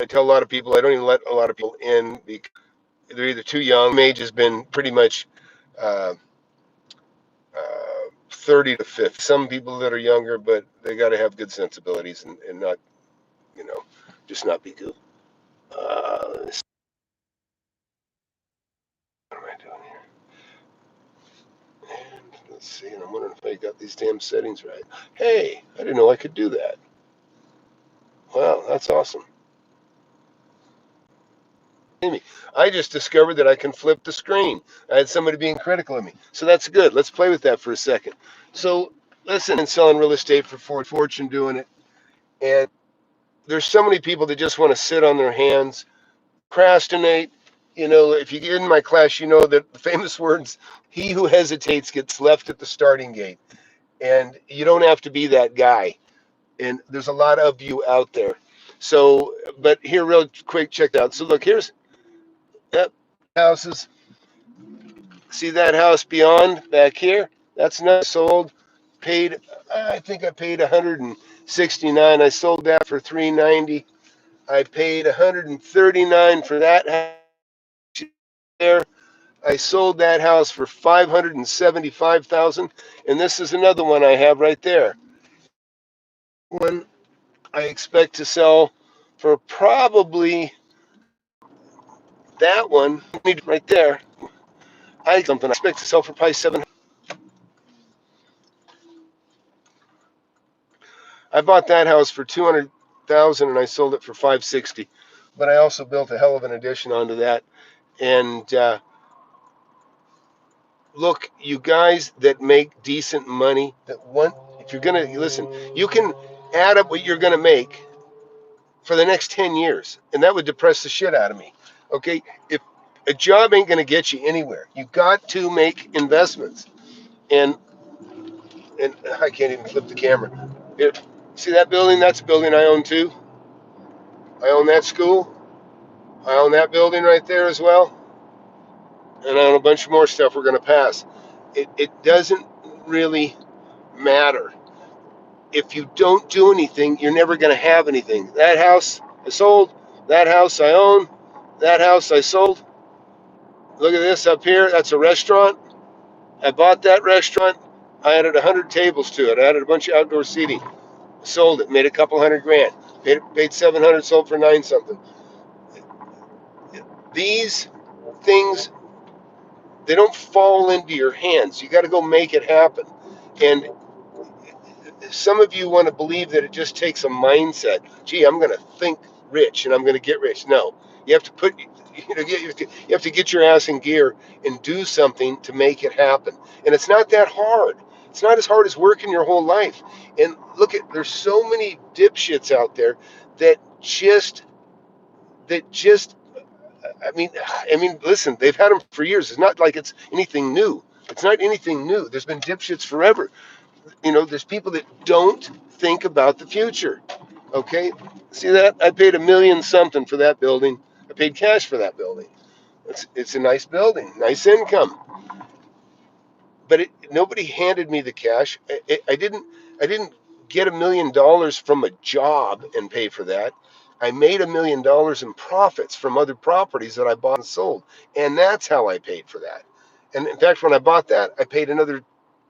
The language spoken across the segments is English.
I tell a lot of people, I don't even let a lot of people in because they're either too young. Age has been pretty much 30 to 50. Some people that are younger, but they got to have good sensibilities and not, just not be goofy. What am I doing here? And let's see, and I'm wondering if I got these damn settings right. Hey, I didn't know I could do that. Wow, that's awesome. I just discovered that I can flip the screen. I had somebody being critical of me. So that's good. Let's play with that for a second. So listen, and selling real estate for fortune doing it. And there's so many people that just want to sit on their hands, procrastinate. If you get in my class, you know that the famous words, he who hesitates gets left at the starting gate. And you don't have to be that guy. And there's a lot of you out there. So, but here, real quick, check it out. So look, here's houses. See that house beyond back here? That's not sold. Paid, I think I paid 169. I sold that for 390. I paid 139 for that house there. I sold that house for 575,000. And this is another one I have right there. One I expect to sell for probably that one right there. I expect to sell for probably 700. I bought that house for 200,000 and I sold it for 560. But I also built a hell of an addition onto that. And look, you guys that make decent money, if you're gonna listen, you can add up what you're gonna make for the next 10 years, and that would depress the shit out of me. Okay, if a job ain't gonna get you anywhere, you got to make investments. And I can't even flip the camera. Here, see that building? That's a building I own too. I own that school. I own that building right there as well. And I own a bunch more stuff we're going to pass. It doesn't really matter. If you don't do anything, you're never going to have anything. That house I sold. That house I own. That house I sold. Look at this up here. That's a restaurant. I bought that restaurant. I added 100 tables to it. I added a bunch of outdoor seating. Sold it. Made a couple $100,000. Paid 700. Sold for 9 something. These things, they don't fall into your hands. You got to go make it happen. And some of you want to believe that it just takes a mindset. Gee, I'm going to think rich and I'm going to get rich. No, you have to you have to get your ass in gear and do something to make it happen. And it's not that hard. It's not as hard as working your whole life. And look there's so many dipshits out there that just listen, they've had them for years. It's not like it's anything new. It's not anything new. There's been dipshits forever. There's people that don't think about the future. Okay? See that? I paid $1 million something for that building. I paid cash for that building. It's a nice building, nice income. But nobody handed me the cash. I didn't get $1 million from a job and pay for that. I made $1 million in profits from other properties that I bought and sold, and that's how I paid for that. And in fact, when I bought that, I paid another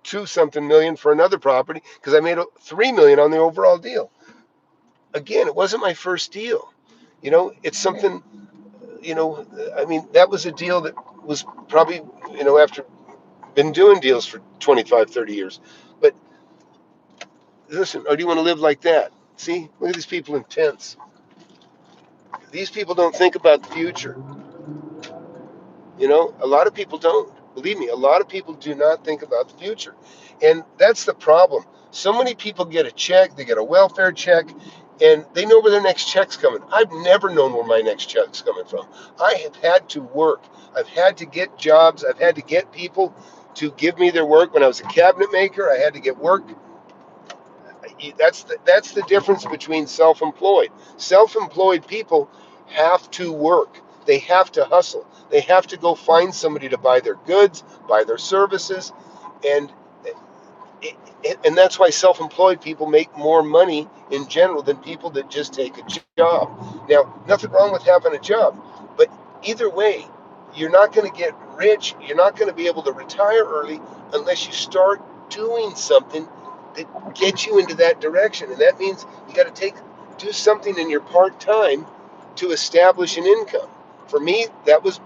2-something million for another property because I made $3 million on the overall deal. Again, it wasn't my first deal. It's something. That was a deal that was probably after been doing deals for 25, 30 years. But listen, or do you want to live like that? See, look at these people in tents. These people don't think about the future. A lot of people don't. Believe me, a lot of people do not think about the future. And that's the problem. So many people get a check, they get a welfare check, and they know where their next check's coming. I've never known where my next check's coming from. I have had to work. I've had to get jobs. I've had to get people to give me their work. When I was a cabinet maker, I had to get work. That's the difference between self-employed. Self-employed people have to work. They have to hustle. They have to go find somebody to buy their goods, buy their services, and And that's why self-employed people make more money in general than people that just take a job. Now, nothing wrong with having a job, but either way, you're not going to get rich. You're not going to be able to retire early unless you start doing something that gets you into that direction. And that means you got to do something in your part-time to establish an income. For me, that was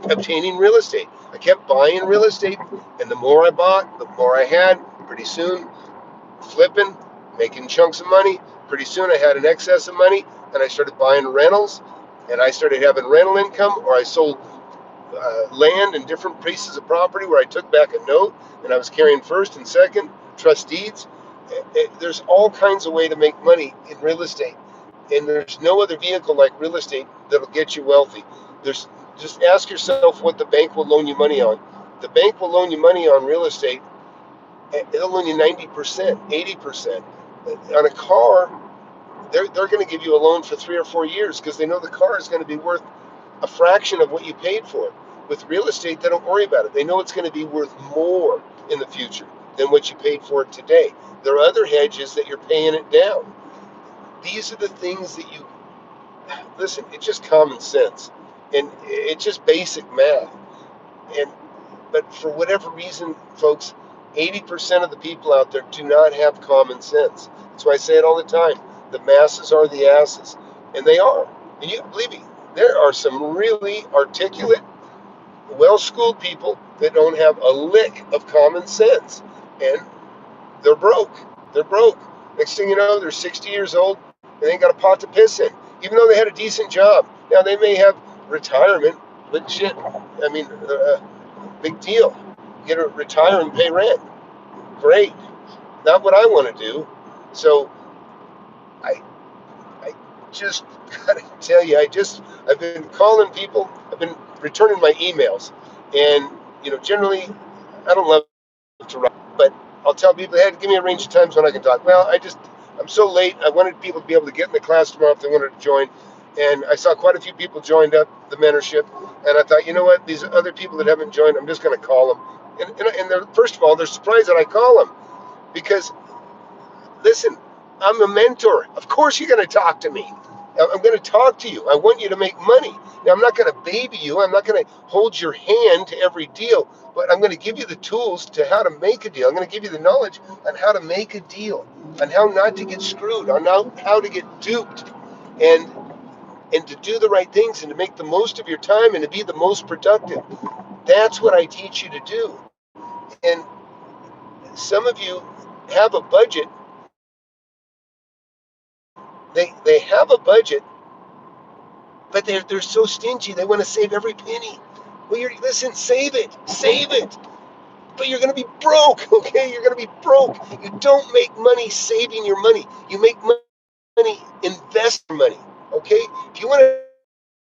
obtaining real estate. I kept buying real estate, and the more I bought, the more I had. Pretty soon, flipping, making chunks of money. Pretty soon, I had an excess of money, and I started buying rentals, and I started having rental income, or I sold land and different pieces of property where I took back a note, and I was carrying first and second trust deeds. There's all kinds of way to make money in real estate, and there's no other vehicle like real estate that'll get you wealthy. There's Just ask yourself what the bank will loan you money on. The bank will loan you money on real estate. It'll loan you 90%, 80%. On a car, they're going to give you a loan for 3 or 4 years because they know the car is going to be worth a fraction of what you paid for it. With real estate, they don't worry about it. They know it's going to be worth more in the future than what you paid for it today. There are other hedges that you're paying it down. These are the things that you listen. It's just common sense, and it's just basic math. And but for whatever reason, folks, 80% of the people out there do not have common sense. That's why I say it all the time. The masses are the asses, and they are. And you believe me, there are some really articulate, well-schooled people that don't have a lick of common sense, and they're broke. They're broke. Next thing you know, they're 60 years old and they ain't got a pot to piss in, even though they had a decent job. Now they may have retirement, but shit, I mean, big deal. You get to retire and pay rent. Great. Not what I want to do. So I I just gotta tell you, I've been calling people, I've been returning my emails, and generally I don't love to write, but I'll tell people, hey, give me a range of times when I can talk. Well, I'm so late. I wanted people to be able to get in the class tomorrow if they wanted to join, and I saw quite a few people joined up the mentorship, and I thought, you know what, these other people that haven't joined, I'm just going to call them, and they're, first of all, they're surprised that I call them because listen, I'm a mentor. Of course you're going to talk to me. I'm going to talk to you. I want you to make money. Now, I'm not going to baby you. I'm not going to hold your hand to every deal, but I'm going to give you the tools to how to make a deal. I'm going to give you the knowledge on how to make a deal, on how not to get screwed, on how to get duped, and to do the right things and to make the most of your time and to be the most productive. That's what I teach you to do. And some of you have a budget. They have a budget, but they're so stingy. They want to save every penny. Well, listen, save it. But you're going to be broke, okay? You're going to be broke. You don't make money saving your money. You make money invest your money, okay? If you want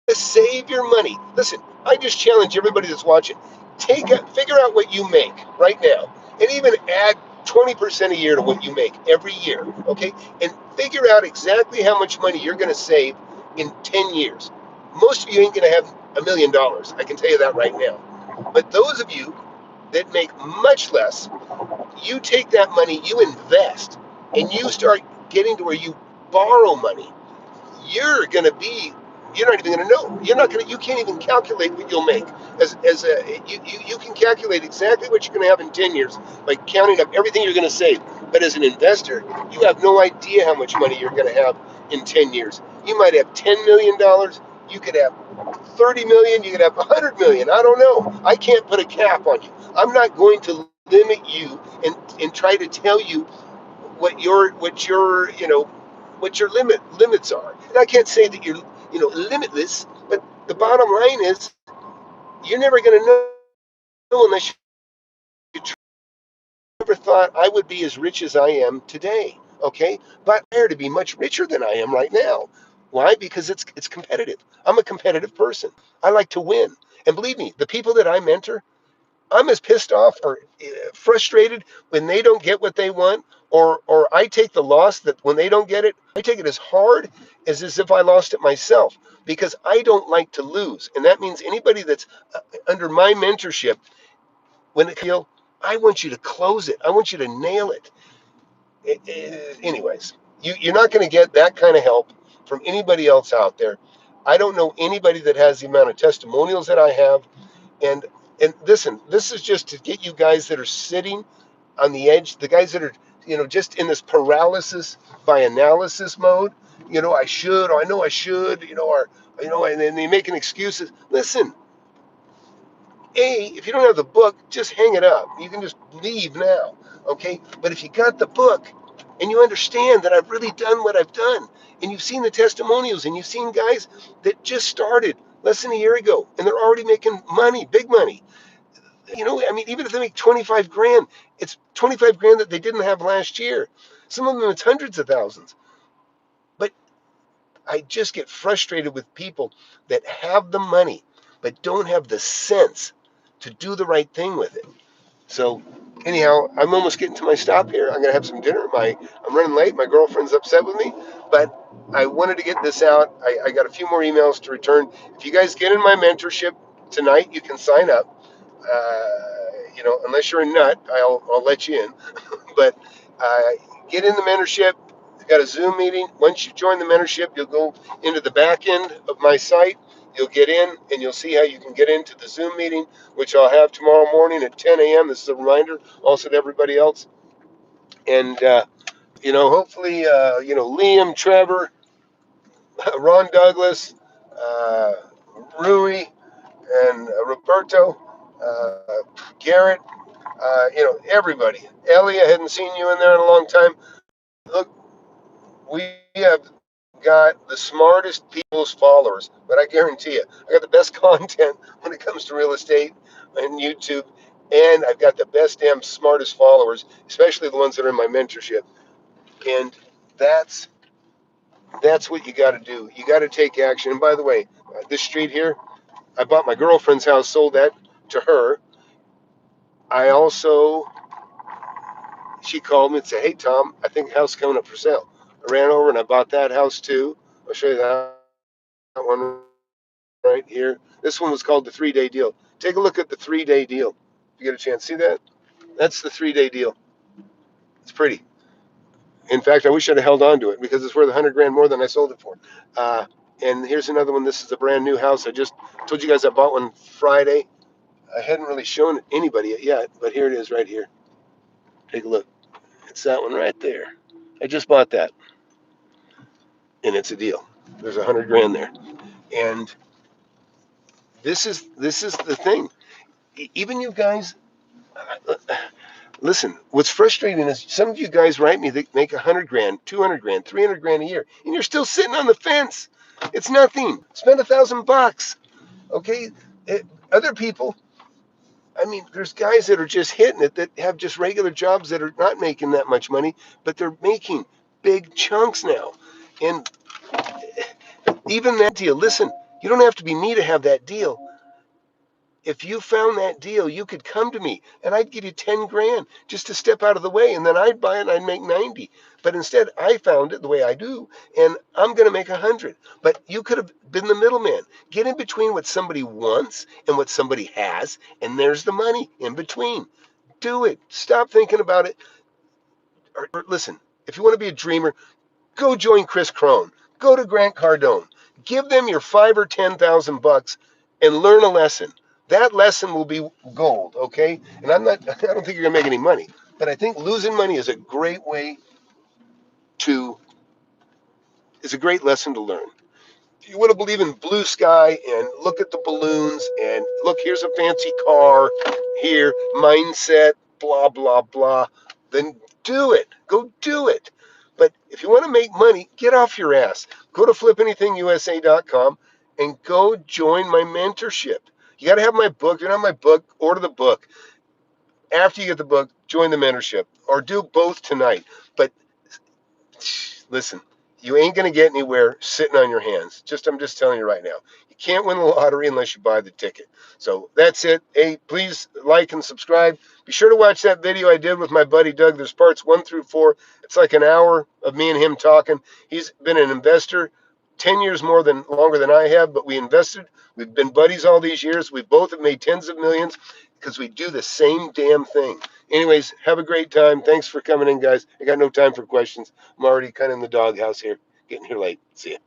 to save your money, listen. I just challenge everybody that's watching. Figure out what you make right now, and even add 20% a year to what you make every year, okay? And figure out exactly how much money you're going to save in 10 years. Most of you ain't going to have $1 million. I can tell you that right now. But those of you that make much less, you take that money, you invest, and you start getting to where you borrow money. You're not even going to know. You can't even calculate what you'll make. You can calculate exactly what you're going to have in 10 years by counting up everything you're going to save. But as an investor, you have no idea how much money you're going to have in 10 years. You might have $10 million. You could have 30 million. You could have 100 million. I don't know. I can't put a cap on you. I'm not going to limit you and try to tell you what your limits are. And I can't say that you're limitless, but the bottom line is you're never going to know unless you try. I never thought I would be as rich as I am today. Okay, but I aspire to be much richer than I am right now. Why? Because it's competitive. I'm a competitive person. I like to win, and believe me, the people that I mentor, I'm as pissed off or frustrated when they don't get what they want, or I take the loss that when they don't get it, I take it as hard as if I lost it myself because I don't like to lose. And that means anybody that's under my mentorship, when it feel I want you to close it. I want you to nail it. Anyways, you're not going to get that kind of help from anybody else out there. I don't know anybody that has the amount of testimonials that I have. And listen, this is just to get you guys that are sitting on the edge, the guys that are, just in this paralysis by analysis mode. I should, or I know I should, or and then they're making excuses. Listen, if you don't have the book, just hang it up. You can just leave now, okay? But if you got the book and you understand that I've really done what I've done, and you've seen the testimonials, and you've seen guys that just started less than a year ago, and they're already making money, big money. Even if they make 25 grand, it's 25 grand that they didn't have last year. Some of them, it's hundreds of thousands. But I just get frustrated with people that have the money, but don't have the sense to do the right thing with it. So anyhow, I'm almost getting to my stop here. I'm gonna have some dinner. I'm running late. My girlfriend's upset with me, but I wanted to get this out. I got a few more emails to return. If you guys get in my mentorship tonight, you can sign up. Unless you're a nut, I'll let you in. But uh, get in the mentorship. I've got a Zoom meeting. Once you join the mentorship, you'll go into the back end of my site. You'll get in, and you'll see how you can get into the Zoom meeting, which I'll have tomorrow morning at 10 a.m. This is a reminder also to everybody else. And, hopefully, Liam, Trevor, Ron Douglas, uh, Rui, and Roberto, Garrett, everybody. Ellie, I hadn't seen you in there in a long time. Look, we have got the smartest people's followers, but I guarantee you, I got the best content when it comes to real estate and YouTube, and I've got the best damn smartest followers, especially the ones that are in my mentorship. And that's what you got to do. You got to take action. And by the way, this street here, I bought my girlfriend's house, sold that to her. I also, she called me and said, "Hey Tom, I think the house is coming up for sale." I ran over and I bought that house too. I'll show you that one right here. This one was called the 3-day deal. Take a look at the 3-day deal. If you get a chance, see that? That's the 3-day deal. It's pretty. In fact, I wish I'd have held on to it because it's worth 100 grand more than I sold it for. And here's another one. This is a brand new house. I just told you guys I bought one Friday. I hadn't really shown anybody it yet, but here it is right here. Take a look. It's that one right there. I just bought that, and it's a deal. There's 100 grand there, and this is the thing. Even you guys, listen. What's frustrating is some of you guys write me that make 100 grand, 200 grand, 300 grand a year, and you're still sitting on the fence. It's nothing. Spend $1,000. Okay. Other people, there's guys that are just hitting it that have just regular jobs that are not making that much money, but they're making big chunks now. And even that deal, listen, you don't have to be me to have that deal. If you found that deal, you could come to me and I'd give you 10 grand just to step out of the way, and then I'd buy it and I'd make 90. But instead, I found it the way I do, and I'm going to make 100. But you could have been the middleman. Get in between what somebody wants and what somebody has, and there's the money in between. Do it. Stop thinking about it. Or listen, if you want to be a dreamer, go join Chris Crone. Go to Grant Cardone. Give them your $5,000 or $10,000 and learn a lesson. That lesson will be gold, okay? And I don't think you're gonna make any money, but I think losing money is a great lesson to learn. You want to believe in blue sky and look at the balloons and look, here's a fancy car, here, mindset, blah, blah, blah, then do it. Go do it. But if you want to make money, get off your ass. Go to FlipAnythingUSA.com and go join my mentorship. You got to have my book. If you don't have my book, order the book. After you get the book, join the mentorship or do both tonight. But listen, you ain't going to get anywhere sitting on your hands. I'm just telling you right now. You can't win the lottery unless you buy the ticket. So that's it. Hey, please like and subscribe. Be sure to watch that video I did with my buddy Doug. There's parts 1 through 4. It's like an hour of me and him talking. He's been an investor 10 years longer than I have, but we invested. We've been buddies all these years. We both have made tens of millions. because we do the same damn thing. Anyways, have a great time. Thanks for coming in, guys. I got no time for questions. I'm already kind of in the doghouse here, getting here late. See ya.